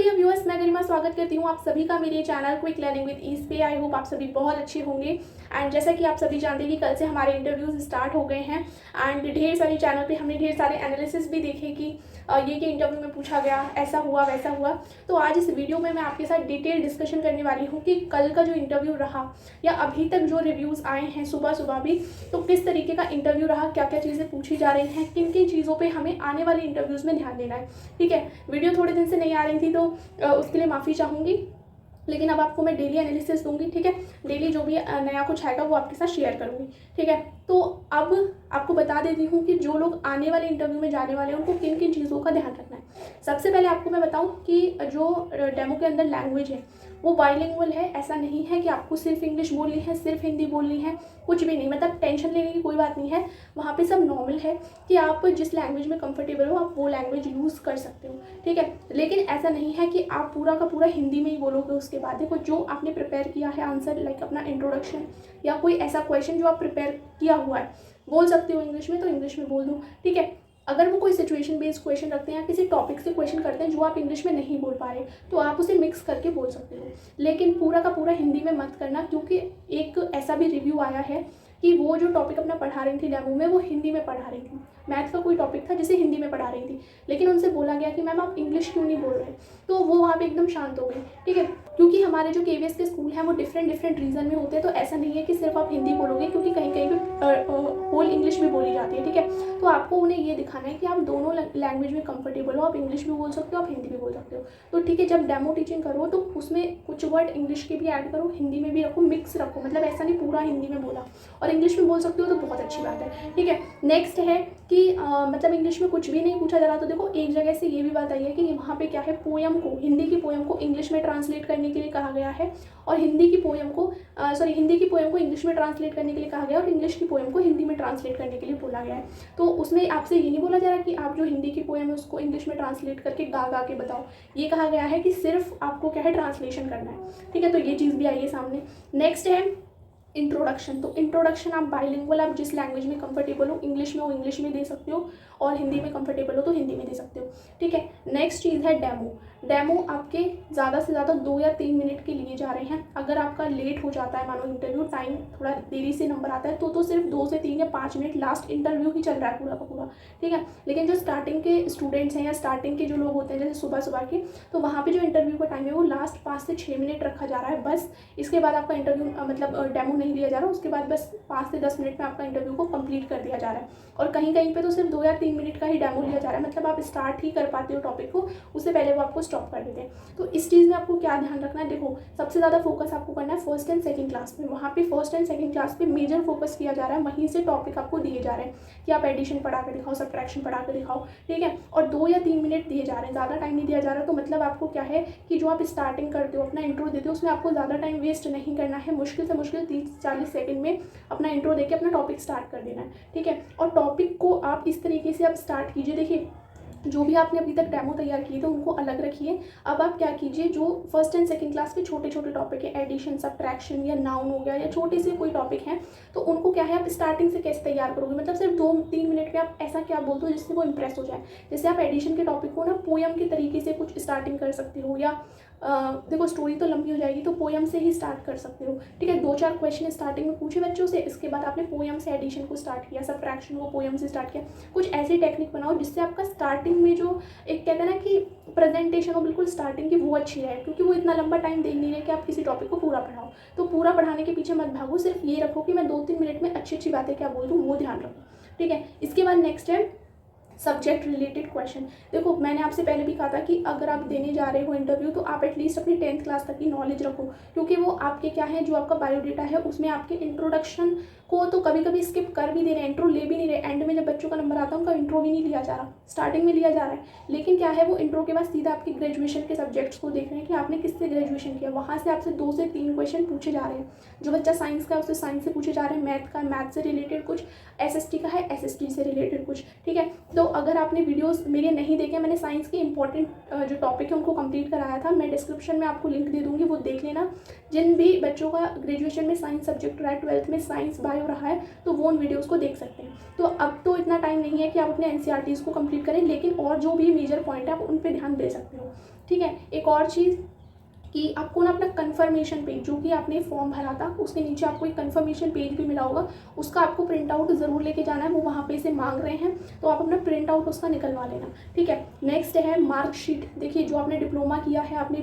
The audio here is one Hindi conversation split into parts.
डियर व्यूअर्स, मैं गरिमा स्वागत करती हूँ आप सभी का मेरे channel quick learning with ease पे। आई होप आप सभी बहुत अच्छे होंगे। एंड जैसा कि आप सभी जानते हैं कि कल से हमारे इंटरव्यूज स्टार्ट हो गए हैं एंड ढेर सारे चैनल पे हमने ढेर सारे एनालिसिस भी देखे कि ये कि इंटरव्यू में पूछा गया, ऐसा हुआ वैसा हुआ। तो आज इस वीडियो में मैं आपके साथ डिटेल डिस्कशन करने वाली हूँ कि कल का जो इंटरव्यू रहा या अभी तक जो रिव्यूज़ आए हैं सुबह सुबह भी, तो किस तरीके का इंटरव्यू रहा, क्या क्या चीज़ें पूछी जा रही हैं, किन किन चीज़ों पर हमें आने वाले इंटरव्यूज़ में ध्यान देना है। ठीक है, वीडियो थोड़े दिन से नहीं आ रही थी तो उसके लिए माफ़ी चाहूँगी, लेकिन अब आपको मैं डेली एनालिसिस दूंगी। ठीक है, डेली जो भी नया कुछ आएगा वो आपके साथ शेयर करूँगी। ठीक है, तो अब आपको बता देती हूँ कि जो लोग आने वाले इंटरव्यू में जाने वाले हैं उनको किन किन चीज़ों का ध्यान रखना है। सबसे पहले आपको मैं बताऊँ कि जो डेमो के अंदर लैंग्वेज है वो बाइलिंगुअल है। ऐसा नहीं है कि आपको सिर्फ इंग्लिश बोलनी है, सिर्फ हिंदी बोलनी है, कुछ भी नहीं। मतलब टेंशन लेने की कोई बात नहीं है, वहाँ पे सब नॉर्मल है कि आप जिस लैंग्वेज में कंफर्टेबल हो आप वो लैंग्वेज यूज़ कर सकते हो। ठीक है, लेकिन ऐसा नहीं है कि आप पूरा का पूरा हिंदी में ही बोलोगे। उसके बाद देखो, जो आपने प्रिपेयर किया है आंसर, लाइक अपना इंट्रोडक्शन या कोई ऐसा क्वेश्चन जो आप प्रिपेयर किया हुआ है, बोल सकते हो इंग्लिश में तो इंग्लिश में बोल दो। ठीक है, अगर वो कोई सिचुएशन बेस्ड क्वेश्चन रखते हैं या किसी टॉपिक से क्वेश्चन करते हैं जो आप इंग्लिश में नहीं बोल पा रहे, तो आप उसे मिक्स करके बोल सकते हो, लेकिन पूरा का पूरा हिंदी में मत करना। क्योंकि एक ऐसा भी रिव्यू आया है कि वो जो टॉपिक अपना पढ़ा रही थी डेमो में, वो हिंदी में पढ़ा रही थी। मैथ का कोई टॉपिक था जिसे हिंदी में पढ़ा रही थी, लेकिन उनसे बोला गया कि मैम आप इंग्लिश क्यों नहीं बोल रहे, तो वो वहाँ पे एकदम शांत हो गई। ठीक है, क्योंकि हमारे जो केवीएस के स्कूल हैं वो डिफरेंट रीजन में होते हैं, तो ऐसा नहीं है कि सिर्फ आप हिंदी बोलोगे, क्योंकि कहीं कहीं पे होल इंग्लिश भी बोली जाती है। ठीक है, तो आपको उन्हें ये दिखाना है कि आप दोनों लैंग्वेज में कंफर्टेबल हो, आप इंग्लिश भी बोल सकते हो, आप हिंदी भी बोल सकते हो। तो ठीक है, जब डेमो टीचिंग करो तो उसमें कुछ वर्ड इंग्लिश के भी ऐड करो, हिंदी में भी रखो, मिक्स रखो। मतलब ऐसा नहीं पूरा हिंदी में बोला और इंग्लिश में बोल सकते हो तो बहुत अच्छी बात है। ठीक है, नेक्स्ट है कि मतलब इंग्लिश में कुछ भी नहीं पूछा जा रहा। तो देखो, एक जगह से ये भी बात आई है कि वहाँ पे क्या है, पोयम को, हिंदी की पोयम को इंग्लिश में ट्रांसलेट करने के लिए कहा गया है, और हिंदी की पोयम को इंग्लिश में ट्रांसलेट करने के लिए कहा गया है, और इंग्लिश की पोयम को हिंदी में ट्रांसलेट करने के लिए बोला गया है। तो उसमें आपसे ये नहीं बोला जा रहा कि आप जो हिंदी की पोयम है उसको इंग्लिश में ट्रांसलेट करके गा गा के बताओ। ये कहा गया है कि सिर्फ आपको क्या है, ट्रांसलेशन करना है। ठीक है, तो ये चीज़ भी आई है सामने। नेक्स्ट है इंट्रोडक्शन। तो इंट्रोडक्शन आप बाइलिंगुअल, आप जिस लैंग्वेज में कंफर्टेबल हो, इंग्लिश में हो इंग्लिश में दे सकते हो, और हिंदी में कंफर्टेबल हो तो हिंदी में दे सकते हो। ठीक है, नेक्स्ट चीज़ है डेमो। डेमो आपके ज़्यादा से ज़्यादा 2 या 3 मिनट के लिए जा रहे हैं। अगर आपका लेट हो जाता है, मानो इंटरव्यू टाइम थोड़ा देरी से नंबर आता है, तो सिर्फ 2 से 3 या 5 मिनट, लास्ट इंटरव्यू ही चल रहा है पूरा का पूरा। ठीक है, लेकिन जो स्टार्टिंग के स्टूडेंट्स हैं या स्टार्टिंग के जो लोग होते हैं जैसे सुबह सुबह के, तो वहाँ पर जो इंटरव्यू का टाइम है वो लास्ट 5 से 6 मिनट रखा जा रहा है बस। इसके बाद आपका इंटरव्यू मतलब डेमो नहीं लिया जा रहा, उसके बाद बस 5 से 10 मिनट में आपका इंटरव्यू को कंप्लीट कर दिया जा रहा है। और कहीं कहीं पे तो सिर्फ 2 या 3 मिनट का ही डेमो लिया जा रहा है, मतलब आप स्टार्ट ही कर पाते हो टॉपिक को, उससे पहले वो आपको स्टॉप कर देते हैं। तो इस चीज़ में आपको क्या ध्यान रखना है, देखो सबसे ज़्यादा फोकस आपको करना है फर्स्ट एंड सेकंड क्लास में। वहाँ पे फर्स्ट एंड सेकंड क्लास पे मेजर फोकस किया जा रहा है, वहीं से टॉपिक आपको दिए जा रहे हैं कि आप एडिशन पढ़ा कर दिखाओ, सब्ट्रैक्शन पढ़ा कर दिखाओ। ठीक है, और 2 या 3 मिनट दिए जा रहे हैं, ज़्यादा टाइम नहीं दिया जा रहा। तो मतलब आपको क्या है कि जो आप स्टार्टिंग करते हो, अपना इंट्रो देते हो, उसमें आपको ज़्यादा टाइम वेस्ट नहीं करना है। मुश्किल से मुश्किल 30-40 सेकंड में अपना इंट्रो देके अपना टॉपिक स्टार्ट कर देना है। ठीक है, और टॉपिक को आप इस तरीके से आप स्टार्ट कीजिए। देखिए, जो भी आपने अभी तक डेमो तैयार किए थे उनको अलग रखिए। अब आप क्या कीजिए, जो फर्स्ट एंड सेकंड क्लास के छोटे छोटे टॉपिक है, एडिशन, सब्ट्रैक्शन या नाउन हो गया, या छोटे से कोई टॉपिक हैं, तो उनको क्या है आप स्टार्टिंग से कैसे तैयार करोगे। मतलब सिर्फ 2-3 मिनट में आप ऐसा क्या बोल दो जिससे वो इंप्रेस हो जाए। जैसे आप एडिशन के टॉपिक को ना पोयम के तरीके से कुछ स्टार्टिंग कर सकते हो, या देखो स्टोरी तो लंबी हो जाएगी तो पोयम से ही स्टार्ट कर सकते हो। ठीक है, 2-4 क्वेश्चन स्टार्टिंग में पूछे बच्चों से, इसके बाद आपने पोयम से एडिशन को स्टार्ट किया, सब्ट्रैक्शन को पोयम से स्टार्ट किया। कुछ ऐसी टेक्निक बनाओ जिससे आपका स्टार्टिंग में जो एक कहते हैं ना कि प्रेजेंटेशन हो बिल्कुल स्टार्टिंग की, वो अच्छी रहे। क्योंकि वो इतना लंबा टाइम दे नहीं रहे कि आप किसी टॉपिक को पूरा पढ़ाओ। तो पूरा पढ़ाने के पीछे मत भागो, सिर्फ ये रखो कि मैं 2-3 मिनट में अच्छी अच्छी बातें क्या बोल दूँ, वो ध्यान रखो। ठीक है, इसके बाद नेक्स्ट है सब्जेक्ट रिलेटेड क्वेश्चन। देखो, मैंने आपसे पहले भी कहा था कि अगर आप देने जा रहे हो इंटरव्यू तो आप एटलीस्ट अपनी 10th क्लास तक की नॉलेज रखो, क्योंकि वो आपके क्या है, जो आपका बायोडेटा है उसमें आपके इंट्रोडक्शन को तो कभी कभी स्किप कर भी दे रहे हैं, इंट्रो ले भी नहीं रहे। एंड में जब बच्चों का नंबर आता है उनका इंट्रो भी नहीं लिया जा रहा, स्टार्टिंग में लिया जा रहा है। लेकिन क्या है, वो इंट्रो के बाद सीधा आपकी ग्रेजुएशन के सब्जेक्ट्स को देख रहे हैं कि आपने किससे ग्रेजुएशन किया, वहाँ से आपसे 2 से 3 क्वेश्चन पूछे जा रहे हैं। जो बच्चा साइंस का है उससे साइंस से पूछे जा रहे हैं, मैथ का मैथ से रिलेटेड कुछ, एसएसटी का है एसएसटी से रिलेटेड कुछ। ठीक है, तो अगर आपने वीडियोस मेरे नहीं देखे, मैंने साइंस के इंपॉर्टेंट जो टॉपिक है उनको कंप्लीट कराया था, मैं डिस्क्रिप्शन में आपको लिंक दे दूँगी, वो देख लेना। जिन भी बच्चों का ग्रेजुएशन में साइंस सब्जेक्ट रहा है, 12th में साइंस बायो रहा है, तो वो उन वीडियोस को देख सकते हैं। तो अब तो इतना टाइम नहीं है कि आप अपने एनसीईआरटीज़ को कंप्लीट करें, लेकिन और जो भी मेजर पॉइंट है आप उन पर ध्यान दे सकते हो। ठीक है। एक और चीज़ कि आपको ना अपना कन्फर्मेशन पेज, जो कि आपने फॉर्म भरा था उसके नीचे आपको एक कन्फर्मेशन पेज भी मिला होगा, उसका आपको प्रिंट आउट ज़रूर लेके जाना है, वो वहाँ पे से मांग रहे हैं, तो आप अपना प्रिंट आउट उसका निकलवा लेना, ठीक है। नेक्स्ट है मार्कशीट। देखिए जो आपने डिप्लोमा किया है, आपने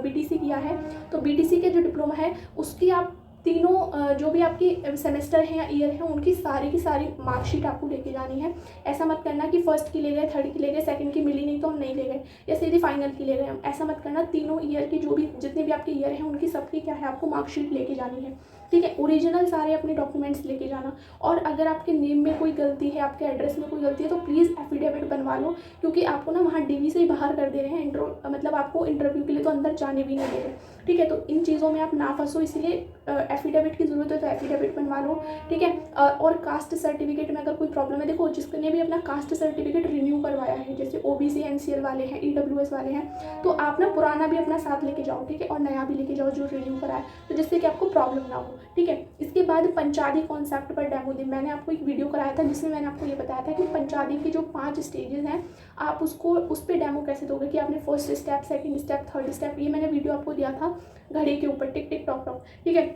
BTC किया है, तो BTC के जो डिप्लोमा है उसकी आप तीनों जो भी आपकी सेमेस्टर है या ईयर है उनकी सारी की सारी मार्कशीट आपको लेके जानी है। ऐसा मत करना कि फर्स्ट की ले गए, थर्ड की ले गए, सेकंड की मिली नहीं तो हम नहीं ले गए, या सीधी फाइनल की ले गए हम, ऐसा मत करना। तीनों ईयर की जो भी जितने भी आपके ईयर हैं उनकी सबकी क्या है आपको मार्कशीट लेके जानी है, ठीक है। ओरिजिनल सारे अपने डॉक्यूमेंट्स लेके जाना। और अगर आपके नेम में कोई गलती है, आपके एड्रेस में कोई गलती है, तो प्लीज़ एफिडेविट बनवा लो, क्योंकि आपको ना वहाँ DV से ही बाहर कर दे रहे हैं, मतलब आपको इंटरव्यू के लिए तो अंदर जाने भी नहीं दे रहे, ठीक है। तो इन चीज़ों में आप ना फंसो, इसलिए एफिडेविट की ज़रूरत है तो एफिडेविट बनवा लो, ठीक है। और कास्ट सर्टिफिकेट में अगर कोई प्रॉब्लम है, देखो जिसने भी अपना कास्ट सर्टिफिकेट रिन्यू करवाया है, जैसे OBC NCL वाले हैं, EWS वाले हैं, तो आप ना पुराना भी अपना साथ लेके जाओ, ठीक है, और नया भी लेके जाओ जो रिन्यू कराए, तो जिससे कि आपको प्रॉब्लम ना हो, ठीक है। इसके बाद पंचादी कॉन्सेप्ट पर डेमो दे, मैंने आपको एक वीडियो कराया था जिसमें मैंने आपको ये बताया था कि पंचादी के जो 5 स्टेजेस हैं आप उसको उस पर डेमो कैसे दोगे, कि आपने first step, second step, third step, ये मैंने वीडियो आपको दिया था घड़ी के ऊपर, टिक टिक टॉक टॉक, ठीक है।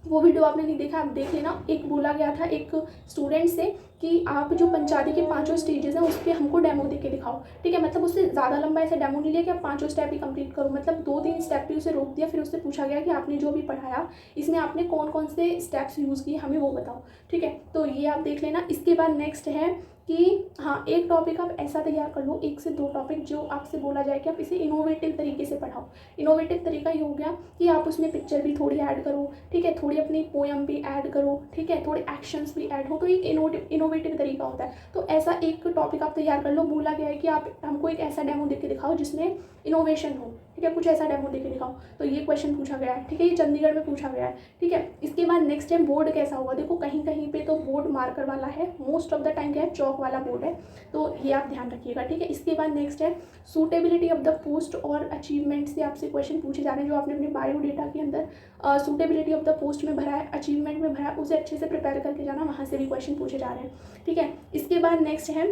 वो वीडियो आपने नहीं देखा, आप देख लेना। एक बोला गया था एक स्टूडेंट से कि आप जो पंचादी के 5 स्टेजेस हैं उस पर हमको डेमो दे के दिखाओ, ठीक है। मतलब उससे ज़्यादा लंबा ऐसे डेमो नहीं लिया कि आप 5 स्टेप ही कंप्लीट करो, मतलब 2-3 स्टेप भी उसे रोक दिया। फिर उससे पूछा गया कि आपने जो भी पढ़ाया इसमें आपने कौन कौन से स्टेप्स यूज़ किए, हमें वो बताओ, ठीक है। तो ये आप देख लेना। इसके बाद नेक्स्ट है कि हाँ, एक टॉपिक आप ऐसा तैयार कर लो, 1 से 2 टॉपिक जो आपसे बोला जाए कि आप इसे इनोवेटिव तरीके से पढ़ाओ। इनोवेटिव तरीका ये हो गया कि आप उसमें पिक्चर भी थोड़ी ऐड करो, ठीक है, थोड़ी अपनी पोएम भी ऐड करो, ठीक है, थोड़े एक्शंस भी ऐड हो, तो एक इनोवेटिव तरीका होता है। तो ऐसा एक टॉपिक आप तैयार कर लो। बोला गया है कि आप हमको एक ऐसा डेमो देके दिखाओ जिसमें इनोवेशन हो, ठीक है, कुछ ऐसा डेमो देके दिखाओ। तो ये क्वेश्चन पूछा गया है, ठीक है, ये चंडीगढ़ में पूछा गया है, ठीक है। इसके बाद नेक्स्ट है बोर्ड कैसा होगा। देखो कहीं कहीं पे तो बोर्ड मार्कर वाला है, मोस्ट ऑफ द टाइम क्या है चौक वाला बोर्ड है, तो ये आप ध्यान रखिएगा, ठीक है। इसके बाद नेक्स्ट है सूटेबिलिटी ऑफ द पोस्ट और अचीवमेंट से आपसे क्वेश्चन पूछे जा रहे हैं, जो आपने अपने बायोडेटा के अंदर सूटेबिलिटी ऑफ द पोस्ट में भरा है, अचीवमेंट में भरा है, उसे अच्छे से प्रिपेयर करके जाना, वहाँ से भी क्वेश्चन पूछे जा रहे हैं, ठीक है। इसके बाद नेक्स्ट है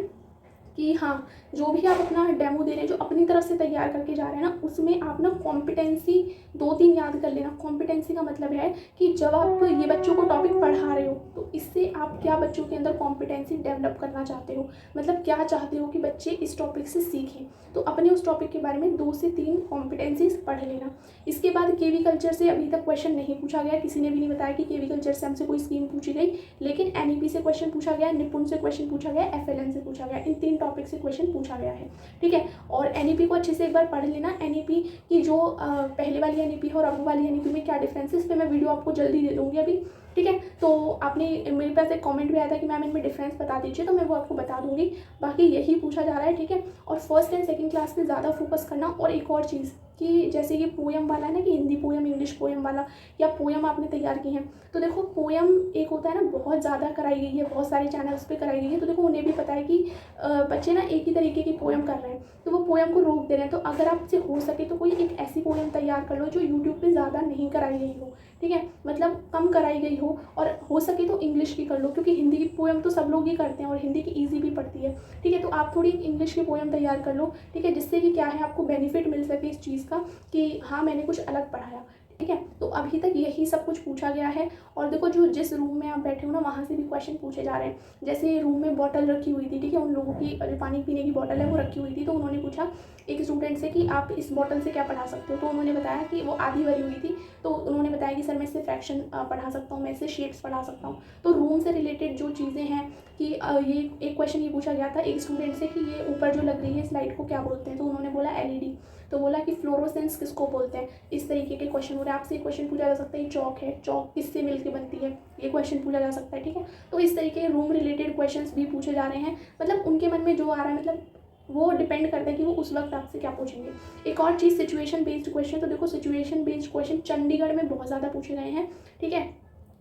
कि हाँ, जो भी आप अपना डेमो दे रहे हैं, जो अपनी तरफ से तैयार करके जा रहे हैं ना, उसमें आप ना कॉम्पिटेंसी 2-3 याद कर लेना। कॉम्पिटेंसी का मतलब है कि जब आप ये बच्चों को टॉपिक पढ़ा रहे हो तो इससे आप क्या बच्चों के अंदर कॉम्पिटेंसी डेवलप करना चाहते हो, मतलब क्या चाहते हो कि बच्चे इस टॉपिक से सीखें, तो अपने उस टॉपिक के बारे में 2 से 3 कॉम्पिटेंसीज पढ़ लेना। इसके बाद केवी कल्चर से अभी तक क्वेश्चन नहीं पूछा गया, किसी ने भी नहीं बताया कि केवी कल्चर से हमसे कोई स्कीम पूछी गई, लेकिन NEP से क्वेश्चन पूछा गया, निपुण से क्वेश्चन पूछा गया, FLN से पूछा गया, इन 3 टॉपिक से क्वेश्चन पूछा गया है, ठीक है। और NEP को अच्छे से एक बार पढ़ लेना। NEP की जो पहले वाली NEP है और अब वाली NEP में क्या डिफरेंस है, इस पर मैं वीडियो आपको जल्दी दे दूँगी अभी, ठीक है। तो आपने मेरे पास एक कमेंट भी आया था कि मैम इनमें डिफरेंस बता दीजिए, तो मैं वो आपको बता दूंगी। बाकी यही पूछा जा रहा है, ठीक है। और फर्स्ट एंड सेकंड क्लास में ज़्यादा फोकस करना। और एक और चीज़ कि जैसे ये पोएम वाला है ना, कि हिंदी पोएम, इंग्लिश पोएम वाला, या पोएम आपने तैयार की है, तो देखो पोएम एक होता है ना, बहुत ज़्यादा कराई गई है, बहुत सारे चैनल्स पे कराई गई है, तो देखो उन्हें भी पता है कि बच्चे ना एक ही तरीके की पोएम कर रहे हैं, तो वो पोएम को रोक दे रहे हैं। तो अगर आपसे हो सके तो कोई एक ऐसी पोएम तैयार कर लो जो यूट्यूब पर ज़्यादा नहीं कराई गई हो, ठीक है, मतलब कम कराई गई हो, और हो सके तो इंग्लिश की कर लो, क्योंकि हिंदी की पोएम तो सब लोग ही करते हैं और हिंदी की ईजी भी पड़ती है, ठीक है। तो आप थोड़ी इंग्लिश की पोएम तैयार कर लो, ठीक है, जिससे कि क्या है आपको बेनिफिट मिल सके इस चीज़ का कि हाँ मैंने कुछ अलग पढ़ाया, ठीक है। तो अभी तक यही सब कुछ पूछा गया है। और देखो जो जिस रूम में आप बैठे हो ना, वहाँ से भी क्वेश्चन पूछे जा रहे हैं। जैसे रूम में बॉटल रखी हुई थी, ठीक है, उन लोगों की जो पानी पीने की बॉटल है वो रखी हुई थी, तो उन्होंने पूछा एक स्टूडेंट से कि आप इस बॉटल से क्या पढ़ा सकते हो, तो उन्होंने बताया कि वो आधी भरी हुई थी, तो उन्होंने बताया कि सर मैं इससे फ्रैक्शन पढ़ा सकता हूँ, मैं इससे शेप्स पढ़ा सकता हूँ। तो रूम से रिलेटेड जो चीज़ें हैं कि ये एक क्वेश्चन ये पूछा गया था एक स्टूडेंट से कि ये ऊपर जो लग रही है स्लाइड को क्या बोलते हैं, तो उन्होंने बोला LED। तो बोला कि फ्लोरोसेंस किसको बोलते हैं। इस तरीके के क्वेश्चन हो रहे हैं। आपसे एक क्वेश्चन पूछा जा सकता है चौक है, चौक किससे मिलकर बनती है, ये क्वेश्चन पूछा जा सकता है, ठीक है। तो इस तरीके के रूम रिलेटेड क्वेश्चंस भी पूछे जा रहे हैं, मतलब उनके मन में जो आ रहा है, मतलब वो डिपेंड करता है कि वो उस वक्त आपसे क्या पूछेंगे। एक और चीज़ सिचुएशन बेस्ड क्वेश्चन, तो देखो सिचुएशन बेस्ड क्वेश्चन चंडीगढ़ में बहुत ज़्यादा पूछे गए हैं, ठीक है।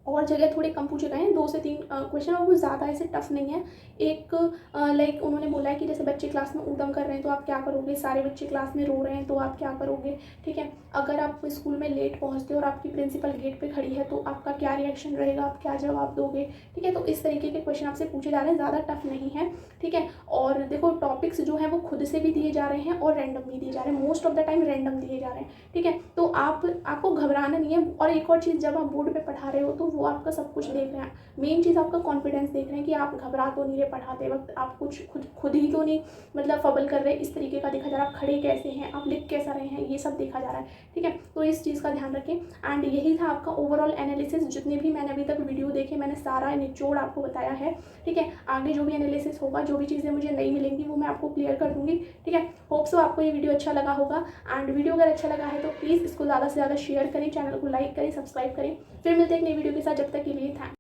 और जगह थोड़े कम पूछे गए हैं, 2 से 3 क्वेश्चन, और वो ज़्यादा ऐसे टफ नहीं है। एक लाइक उन्होंने बोला है कि जैसे बच्चे क्लास में ऊधम कर रहे हैं तो आप क्या करोगे, सारे बच्चे क्लास में रो रहे हैं तो आप क्या करोगे, ठीक है। अगर आप स्कूल में लेट पहुंचते हो और आपकी प्रिंसिपल गेट पे खड़ी है तो आपका क्या रिएक्शन रहेगा, आप क्या जवाब दोगे, ठीक है। तो इस तरीके के क्वेश्चन आपसे पूछे जा रहे हैं, ज़्यादा टफ नहीं है, ठीक है। और देखो टॉपिक्स जो हैं वो खुद से भी दिए जा रहे हैं और रैंडम भी दिए जा रहे हैं, most of the time random दिए जा रहे हैं, ठीक है। तो आपको घबराना नहीं है। और एक और चीज़, जब आप बोर्ड पे पढ़ा रहे हो तो वो आपका सब कुछ देख रहे हैं, मेन चीज़ आपका कॉन्फिडेंस देख रहे हैं कि आप घबरा तो नहीं रहे पढ़ाते वक्त, आप कुछ खुद ही तो नहीं मतलब फबल कर रहे, इस तरीके का देखा जा रहा है, आप खड़े कैसे हैं, आप लिख कैसा रहे हैं, ये सब देखा जा रहा है, ठीक है। तो इस चीज़ का ध्यान रखें। एंड यही था आपका ओवरऑल एनालिसिस, जितने भी मैंने अभी तक वीडियो देखे मैंने सारा निचोड़ आपको बताया है, ठीक है। आगे जो भी एनालिसिस होगा, जो भी चीज़ें मुझे नहीं मिलेंगी वो मैं आपको क्लियर कर दूंगी, ठीक है। होप सो आपको ये वीडियो अच्छा लगा होगा। एंड वीडियो अगर अच्छा लगा है तो प्लीज़ इसको ज़्यादा से ज़्यादा शेयर करें, चैनल को लाइक करें, सब्सक्राइब करें। फिर मिलते हैं एक नई वीडियो के साथ, जब तक के लिए थैंक्स।